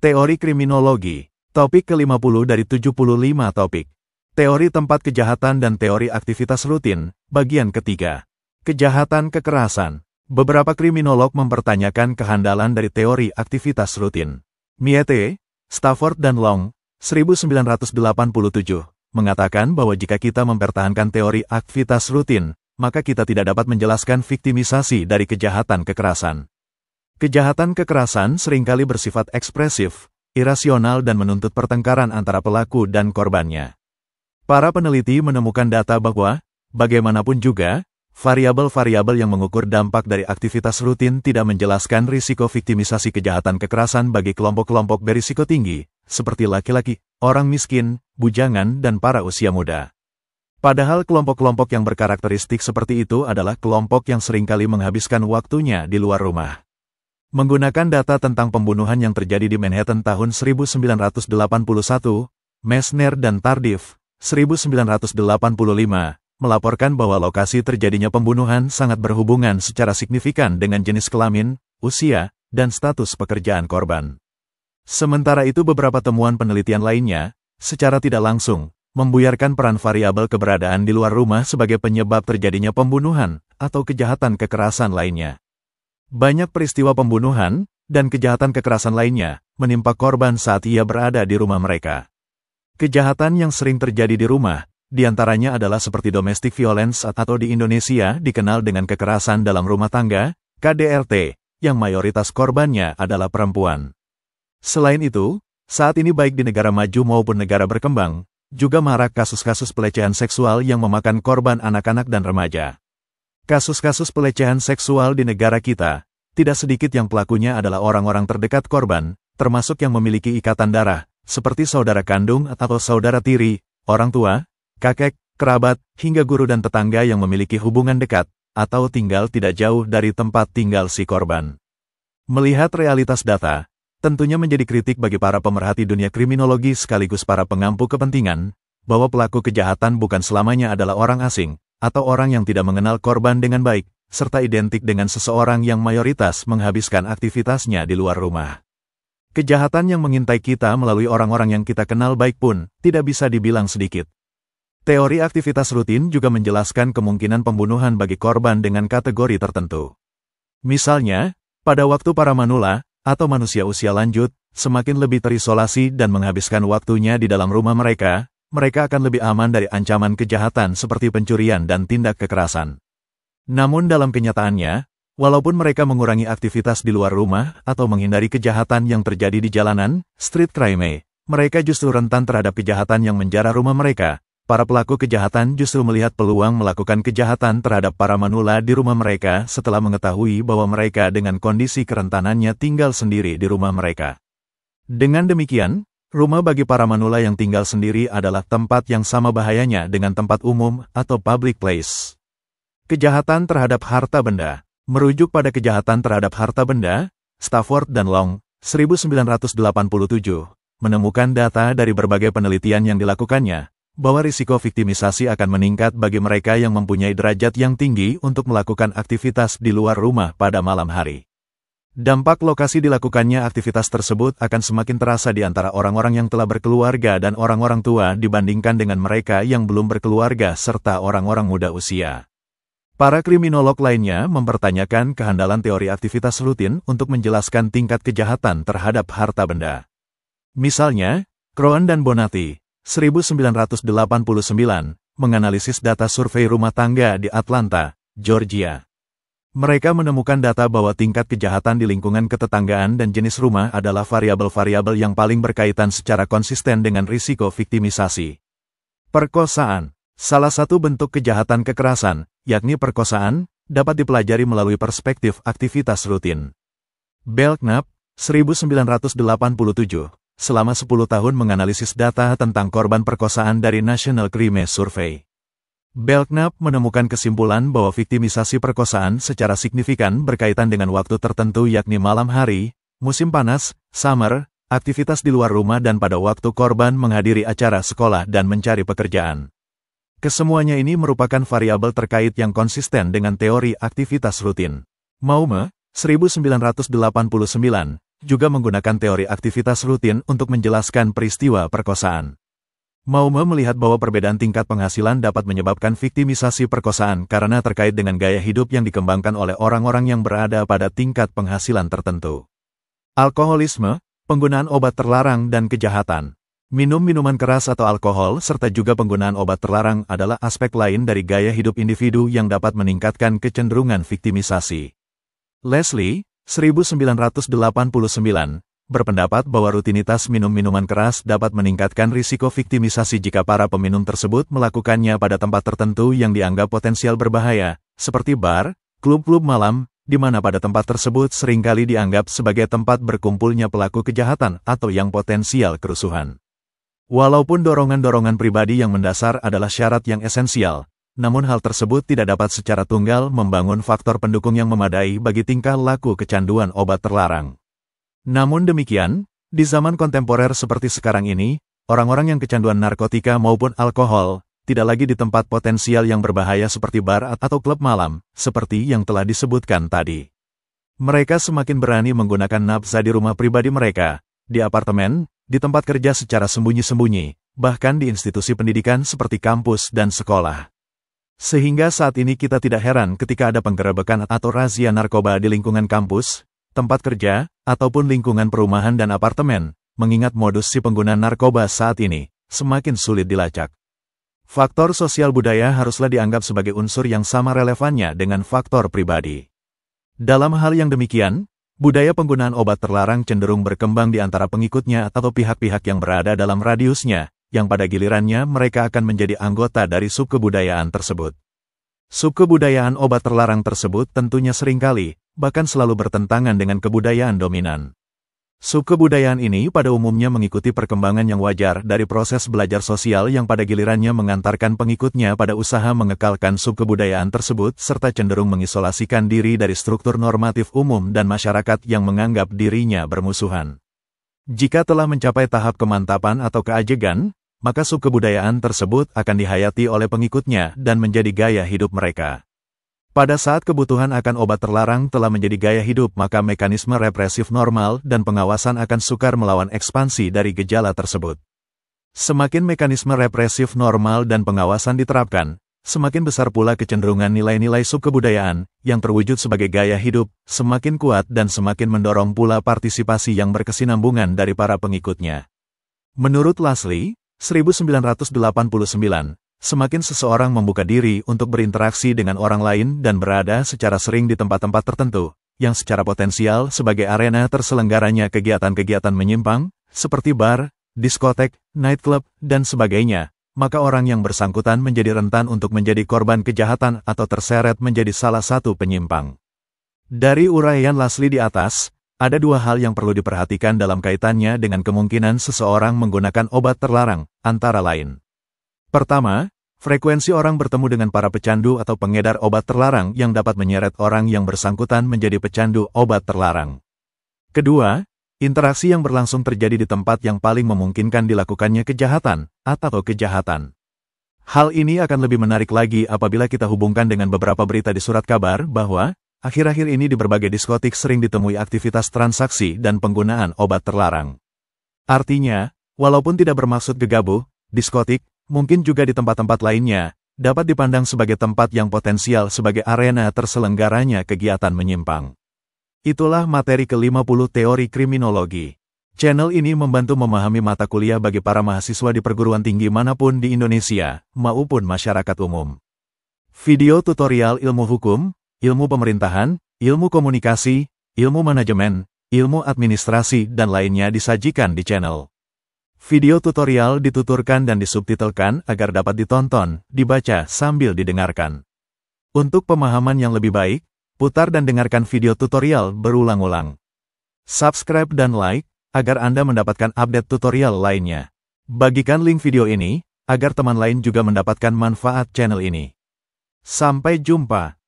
Teori Kriminologi. Topik ke-50 dari 75 topik. Teori tempat kejahatan dan teori aktivitas rutin, bagian ketiga. Kejahatan kekerasan. Beberapa kriminolog mempertanyakan kehandalan dari teori aktivitas rutin. Miete, Stafford dan Long, 1987, mengatakan bahwa jika kita mempertahankan teori aktivitas rutin, maka kita tidak dapat menjelaskan viktimisasi dari kejahatan kekerasan. Kejahatan kekerasan seringkali bersifat ekspresif, irasional dan menuntut pertengkaran antara pelaku dan korbannya. Para peneliti menemukan data bahwa, bagaimanapun juga, variabel-variabel yang mengukur dampak dari aktivitas rutin tidak menjelaskan risiko viktimisasi kejahatan kekerasan bagi kelompok-kelompok berisiko tinggi, seperti laki-laki, orang miskin, bujangan, dan para usia muda. Padahal kelompok-kelompok yang berkarakteristik seperti itu adalah kelompok yang seringkali menghabiskan waktunya di luar rumah. Menggunakan data tentang pembunuhan yang terjadi di Manhattan tahun 1981, Messner dan Tardif, 1985, melaporkan bahwa lokasi terjadinya pembunuhan sangat berhubungan secara signifikan dengan jenis kelamin, usia, dan status pekerjaan korban. Sementara itu beberapa temuan penelitian lainnya, secara tidak langsung, membuyarkan peran variabel keberadaan di luar rumah sebagai penyebab terjadinya pembunuhan atau kejahatan kekerasan lainnya. Banyak peristiwa pembunuhan dan kejahatan kekerasan lainnya menimpa korban saat ia berada di rumah mereka. Kejahatan yang sering terjadi di rumah, diantaranya adalah seperti domestic violence atau di Indonesia dikenal dengan kekerasan dalam rumah tangga, KDRT, yang mayoritas korbannya adalah perempuan. Selain itu, saat ini baik di negara maju maupun negara berkembang, juga marak kasus-kasus pelecehan seksual yang memakan korban anak-anak dan remaja. Kasus-kasus pelecehan seksual di negara kita, tidak sedikit yang pelakunya adalah orang-orang terdekat korban, termasuk yang memiliki ikatan darah, seperti saudara kandung atau saudara tiri, orang tua, kakek, kerabat, hingga guru dan tetangga yang memiliki hubungan dekat, atau tinggal tidak jauh dari tempat tinggal si korban. Melihat realitas data, tentunya menjadi kritik bagi para pemerhati dunia kriminologi sekaligus para pengampu kepentingan, bahwa pelaku kejahatan bukan selamanya adalah orang asing, atau orang yang tidak mengenal korban dengan baik, serta identik dengan seseorang yang mayoritas menghabiskan aktivitasnya di luar rumah. Kejahatan yang mengintai kita melalui orang-orang yang kita kenal baik pun, tidak bisa dibilang sedikit. Teori aktivitas rutin juga menjelaskan kemungkinan pembunuhan bagi korban dengan kategori tertentu. Misalnya, pada waktu para manula, atau manusia usia lanjut, semakin lebih terisolasi dan menghabiskan waktunya di dalam rumah mereka akan lebih aman dari ancaman kejahatan seperti pencurian dan tindak kekerasan. Namun dalam kenyataannya, walaupun mereka mengurangi aktivitas di luar rumah atau menghindari kejahatan yang terjadi di jalanan, street crime, mereka justru rentan terhadap kejahatan yang menjara rumah mereka. Para pelaku kejahatan justru melihat peluang melakukan kejahatan terhadap para manula di rumah mereka setelah mengetahui bahwa mereka dengan kondisi kerentanannya tinggal sendiri di rumah mereka. Dengan demikian, rumah bagi para manula yang tinggal sendiri adalah tempat yang sama bahayanya dengan tempat umum atau public place. Kejahatan terhadap harta benda. Merujuk pada kejahatan terhadap harta benda, Stafford dan Long, 1987, menemukan data dari berbagai penelitian yang dilakukannya, bahwa risiko viktimisasi akan meningkat bagi mereka yang mempunyai derajat yang tinggi untuk melakukan aktivitas di luar rumah pada malam hari. Dampak lokasi dilakukannya aktivitas tersebut akan semakin terasa di antara orang-orang yang telah berkeluarga dan orang-orang tua dibandingkan dengan mereka yang belum berkeluarga serta orang-orang muda usia. Para kriminolog lainnya mempertanyakan kehandalan teori aktivitas rutin untuk menjelaskan tingkat kejahatan terhadap harta benda. Misalnya, Crowan dan Bonatti, 1989, menganalisis data survei rumah tangga di Atlanta, Georgia. Mereka menemukan data bahwa tingkat kejahatan di lingkungan ketetanggaan dan jenis rumah adalah variabel-variabel yang paling berkaitan secara konsisten dengan risiko viktimisasi. Perkosaan. Salah satu bentuk kejahatan kekerasan, yakni perkosaan, dapat dipelajari melalui perspektif aktivitas rutin. Belknap, 1987, selama 10 tahun menganalisis data tentang korban perkosaan dari National Crime Survey. Belknap menemukan kesimpulan bahwa viktimisasi perkosaan secara signifikan berkaitan dengan waktu tertentu yakni malam hari, musim panas, summer, aktivitas di luar rumah dan pada waktu korban menghadiri acara sekolah dan mencari pekerjaan. Kesemuanya ini merupakan variabel terkait yang konsisten dengan teori aktivitas rutin. Maume, 1989, juga menggunakan teori aktivitas rutin untuk menjelaskan peristiwa perkosaan. Maume melihat bahwa perbedaan tingkat penghasilan dapat menyebabkan viktimisasi perkosaan karena terkait dengan gaya hidup yang dikembangkan oleh orang-orang yang berada pada tingkat penghasilan tertentu. Alkoholisme, penggunaan obat terlarang dan kejahatan. Minum minuman keras atau alkohol serta juga penggunaan obat terlarang adalah aspek lain dari gaya hidup individu yang dapat meningkatkan kecenderungan viktimisasi. Leslie, 1989, berpendapat bahwa rutinitas minum minuman keras dapat meningkatkan risiko viktimisasi jika para peminum tersebut melakukannya pada tempat tertentu yang dianggap potensial berbahaya, seperti bar, klub-klub malam, di mana pada tempat tersebut seringkali dianggap sebagai tempat berkumpulnya pelaku kejahatan atau yang potensial kerusuhan. Walaupun dorongan-dorongan pribadi yang mendasar adalah syarat yang esensial, namun hal tersebut tidak dapat secara tunggal membangun faktor pendukung yang memadai bagi tingkah laku kecanduan obat terlarang. Namun demikian, di zaman kontemporer seperti sekarang ini, orang-orang yang kecanduan narkotika maupun alkohol, tidak lagi di tempat potensial yang berbahaya seperti bar atau klub malam, seperti yang telah disebutkan tadi. Mereka semakin berani menggunakan nafsa di rumah pribadi mereka, di apartemen, di tempat kerja secara sembunyi-sembunyi, bahkan di institusi pendidikan seperti kampus dan sekolah. Sehingga saat ini kita tidak heran ketika ada penggerebekan atau razia narkoba di lingkungan kampus, tempat kerja, ataupun lingkungan perumahan dan apartemen, mengingat modus si pengguna narkoba saat ini semakin sulit dilacak. Faktor sosial budaya haruslah dianggap sebagai unsur yang sama relevannya dengan faktor pribadi. Dalam hal yang demikian, budaya penggunaan obat terlarang cenderung berkembang di antara pengikutnya atau pihak-pihak yang berada dalam radiusnya, yang pada gilirannya mereka akan menjadi anggota dari subkebudayaan tersebut. Subkebudayaan obat terlarang tersebut tentunya seringkali, bahkan selalu bertentangan dengan kebudayaan dominan. Subkebudayaan ini pada umumnya mengikuti perkembangan yang wajar dari proses belajar sosial yang pada gilirannya mengantarkan pengikutnya pada usaha mengekalkan subkebudayaan tersebut serta cenderung mengisolasikan diri dari struktur normatif umum dan masyarakat yang menganggap dirinya bermusuhan. Jika telah mencapai tahap kemantapan atau keajegan, maka subkebudayaan tersebut akan dihayati oleh pengikutnya dan menjadi gaya hidup mereka. Pada saat kebutuhan akan obat terlarang telah menjadi gaya hidup, maka mekanisme represif normal dan pengawasan akan sukar melawan ekspansi dari gejala tersebut. Semakin mekanisme represif normal dan pengawasan diterapkan, semakin besar pula kecenderungan nilai-nilai subkebudayaan yang terwujud sebagai gaya hidup, semakin kuat dan semakin mendorong pula partisipasi yang berkesinambungan dari para pengikutnya. Menurut Leslie, 1989, semakin seseorang membuka diri untuk berinteraksi dengan orang lain dan berada secara sering di tempat-tempat tertentu, yang secara potensial sebagai arena terselenggaranya kegiatan-kegiatan menyimpang, seperti bar, diskotek, nightclub, dan sebagainya, maka orang yang bersangkutan menjadi rentan untuk menjadi korban kejahatan atau terseret menjadi salah satu penyimpang. Dari uraian Leslie di atas, ada dua hal yang perlu diperhatikan dalam kaitannya dengan kemungkinan seseorang menggunakan obat terlarang, antara lain. Pertama, frekuensi orang bertemu dengan para pecandu atau pengedar obat terlarang yang dapat menyeret orang yang bersangkutan menjadi pecandu obat terlarang. Kedua, interaksi yang berlangsung terjadi di tempat yang paling memungkinkan dilakukannya kejahatan atau kejahatan. Hal ini akan lebih menarik lagi apabila kita hubungkan dengan beberapa berita di surat kabar bahwa akhir-akhir ini di berbagai diskotik sering ditemui aktivitas transaksi dan penggunaan obat terlarang. Artinya, walaupun tidak bermaksud gegabah, diskotik, mungkin juga di tempat-tempat lainnya, dapat dipandang sebagai tempat yang potensial sebagai arena terselenggaranya kegiatan menyimpang. Itulah materi ke-50 teori kriminologi. Channel ini membantu memahami mata kuliah bagi para mahasiswa di perguruan tinggi manapun di Indonesia, maupun masyarakat umum. Video tutorial ilmu hukum, ilmu pemerintahan, ilmu komunikasi, ilmu manajemen, ilmu administrasi, dan lainnya disajikan di channel. Video tutorial dituturkan dan disubtitelkan agar dapat ditonton, dibaca sambil didengarkan. Untuk pemahaman yang lebih baik, putar dan dengarkan video tutorial berulang-ulang. Subscribe dan like, agar Anda mendapatkan update tutorial lainnya. Bagikan link video ini, agar teman lain juga mendapatkan manfaat channel ini. Sampai jumpa.